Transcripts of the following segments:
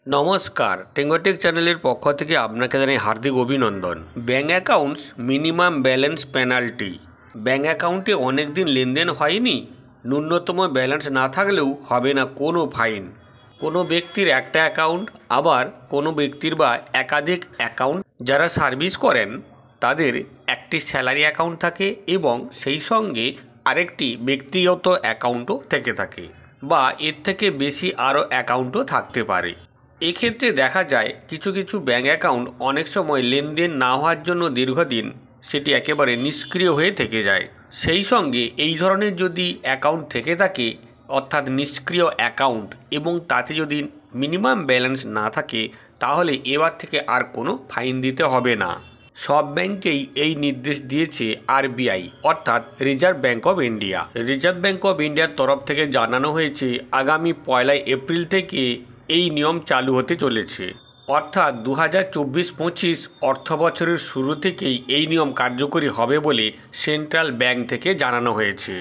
নমস্কার, টেঙ্গোটেক চ্যানেলের পক্ষ থেকে আপনাকে জানাই হার্দিক অভিনন্দন। Bank accounts minimum balance penalty. Bank অ্যাকাউন্টে অনেক দিন লেনদেন হয়নি, ন্যূনতম ব্যালেন্স না থাকলেও হবে না কোনো ফাইন। কোনো ব্যক্তির একটা অ্যাকাউন্ট, আবার কোনো ব্যক্তির বা একাধিক অ্যাকাউন্ট যারা সার্ভিস করেন তাদের একটি স্যালারি অ্যাকাউন্ট থাকে এবং সেই সঙ্গে আরেকটি ব্যক্তিগত অ্যাকাউন্টও থেকে থাকে, বা এর থেকে বেশি আরও অ্যাকাউন্টও থাকতে পারে। এক্ষেত্রে দেখা যায় কিছু কিছু ব্যাঙ্ক অ্যাকাউন্ট অনেক সময় লেনদেন না হওয়ার জন্য দীর্ঘদিন সেটি একেবারে নিষ্ক্রিয় হয়ে থেকে যায়। সেই সঙ্গে এই ধরনের যদি অ্যাকাউন্ট থেকে থাকে, অর্থাৎ নিষ্ক্রিয় অ্যাকাউন্ট, এবং তাতে যদি মিনিমাম ব্যালেন্স না থাকে, তাহলে এবার থেকে আর কোনো ফাইন দিতে হবে না। সব ব্যাংকেই এই নির্দেশ দিয়েছে আরবিআই, অর্থাৎ reserve bank of India. Reserve bank of ইন্ডিয়ার তরফ থেকে জানানো হয়েছে আগামী 1 এপ্রিল থেকে এই নিয়ম চালু হতে চলেছে, অর্থাৎ 2024-25 অর্থ বছরের শুরু থেকেই এই নিয়ম কার্যকরী হবে বলে সেন্ট্রাল ব্যাঙ্ক থেকে জানানো হয়েছে।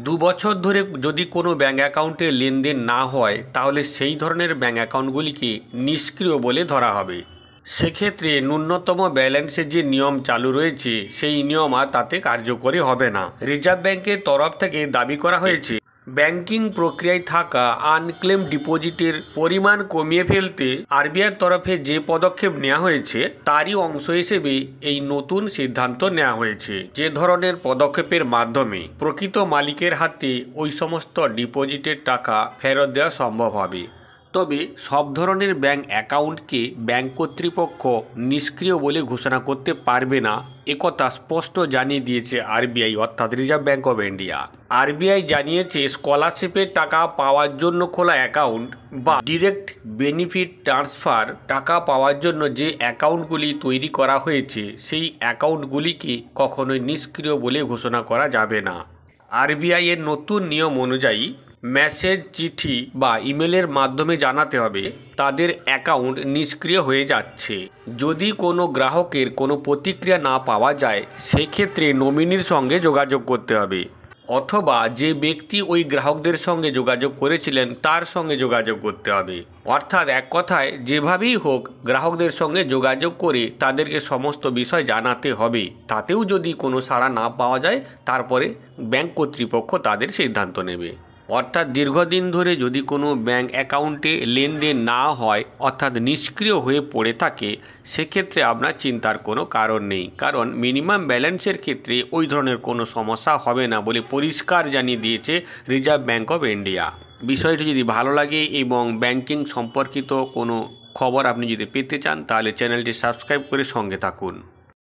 2 বছর ধরে যদি কোনো ব্যাঙ্ক অ্যাকাউন্টে লেনদেন না হয়, তাহলে সেই ধরনের ব্যাঙ্ক অ্যাকাউন্টগুলিকে নিষ্ক্রিয় বলে ধরা হবে। সেক্ষেত্রে ন্যূনতম ব্যালেন্সের যে নিয়ম চালু রয়েছে সেই নিয়ম আর তাতে কার্যকরী হবে না। রিজার্ভ ব্যাঙ্কের তরফ থেকে দাবি করা হয়েছে ব্যাংকিং প্রক্রিয়ায় থাকা আনক্লেম ডিপোজিটের পরিমাণ কমিয়ে ফেলতে আরবিআইয়ের তরফে যে পদক্ষেপ নেওয়া হয়েছে তারই অংশ হিসেবে এই নতুন সিদ্ধান্ত নেওয়া হয়েছে। যে ধরনের পদক্ষেপের মাধ্যমে প্রকৃত মালিকের হাতে ওই সমস্ত ডিপোজিটের টাকা ফেরত দেওয়া সম্ভব হবে। তবে সব ধরনের ব্যাঙ্ক অ্যাকাউন্টকে ব্যাঙ্ক কর্তৃপক্ষ নিষ্ক্রিয় বলে ঘোষণা করতে পারবে না, একথা স্পষ্ট জানিয়ে দিয়েছে আরবিআই, অর্থাৎ reserve bank of India. RBI জানিয়েছে স্কলারশিপের টাকা পাওয়ার জন্য খোলা অ্যাকাউন্ট বা ডিরেক্ট বেনিফিট ট্রান্সফার টাকা পাওয়ার জন্য যে অ্যাকাউন্টগুলি তৈরি করা হয়েছে সেই অ্যাকাউন্টগুলিকে কখনোই নিষ্ক্রিয় বলে ঘোষণা করা যাবে না। আরবিআই এর নতুন নিয়ম অনুযায়ী মেসেজ, চিঠি বা ইমেলের মাধ্যমে জানাতে হবে তাদের অ্যাকাউন্ট নিষ্ক্রিয় হয়ে যাচ্ছে। যদি কোনো গ্রাহকের কোনো প্রতিক্রিয়া না পাওয়া যায়, সেক্ষেত্রে নমিনির সঙ্গে যোগাযোগ করতে হবে, অথবা যে ব্যক্তি ওই গ্রাহকদের সঙ্গে যোগাযোগ করেছিলেন তার সঙ্গে যোগাযোগ করতে হবে। অর্থাৎ এক কথায় যেভাবেই হোক গ্রাহকদের সঙ্গে যোগাযোগ করে তাদেরকে সমস্ত বিষয় জানাতে হবে। তাতেও যদি কোনো সাড়া না পাওয়া যায়, তারপরে ব্যাংক কর্তৃপক্ষ তাদের সিদ্ধান্ত নেবে। অর্থাৎ দীর্ঘদিন ধরে যদি কোনো ব্যাঙ্ক অ্যাকাউন্টে লেনদেন না হয়, অর্থাৎ নিষ্ক্রিয় হয়ে পড়ে থাকে, সেক্ষেত্রে আপনার চিন্তার কোনো কারণ নেই, কারণ মিনিমাম ব্যালেন্সের ক্ষেত্রে ওই ধরনের কোনো সমস্যা হবে না বলে পরিষ্কার জানিয়ে দিয়েছে রিজার্ভ ব্যাঙ্ক অফ ইন্ডিয়া। বিষয়টি যদি ভালো লাগে এবং ব্যাংকিং সম্পর্কিত কোনো খবর আপনি যদি পেতে চান, তাহলে চ্যানেলটি সাবস্ক্রাইব করে সঙ্গে থাকুন।